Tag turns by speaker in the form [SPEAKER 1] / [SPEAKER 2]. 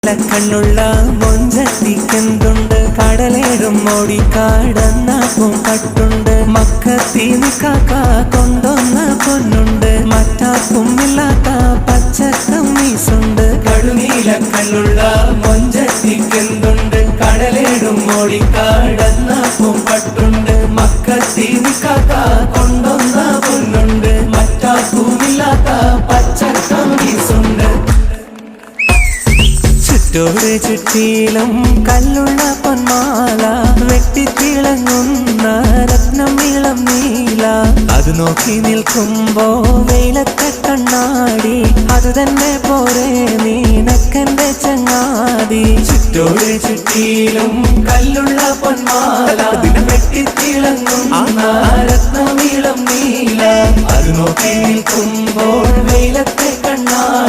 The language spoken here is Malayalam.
[SPEAKER 1] കണ്ണുള്ള മൊഞ്ചത്തിക്കെന്തുണ്ട് കടലേറും മോടി കാടന്ന പൂമ്പട്ടുണ്ട് മക്കത്തീനി കാക്ക കൊണ്ടൊന്ന പൊന്നുണ്ട് മറ്റാർക്കും ഇല്ലാത്ത പച്ചക്കമ്മീസുണ്ട് കടുനീല കണ്ണുള്ള മൊഞ്ചത്തിക്കെന്തുണ്ട് കടലേറും മോടി കാടന്ന പൂമ്പട്ടുണ്ട് മക്കത്തീനി കാക്ക കൊണ്ടൊന്ന പൊന്നുണ്ട് മറ്റാർക്കും ഇല്ലാത്ത പച്ചക്കമ്മീസുണ്ട് ചുറ്റോട് ചുറ്റിയിലും കല്ലുള്ള പൊന്മാല വെട്ടിത്തിളങ്ങുന്ന രത്നം നീളം നീല അത് നോക്കി നിൽക്കുമ്പോ വെയിലത്തെ കണ്ണാടി അത് തന്നെ പോരെ നീനക്കെന്റെ ചങ്ങാതി ചുറ്റോട് ചുറ്റിയിലും കല്ലുള്ള പൊന്മാല വെട്ടിത്തിളങ്ങുന്ന രത്നം നീളം നീല അത് നോക്കി നിൽക്കുമ്പോൾ വെയിലത്തെ കണ്ണാടി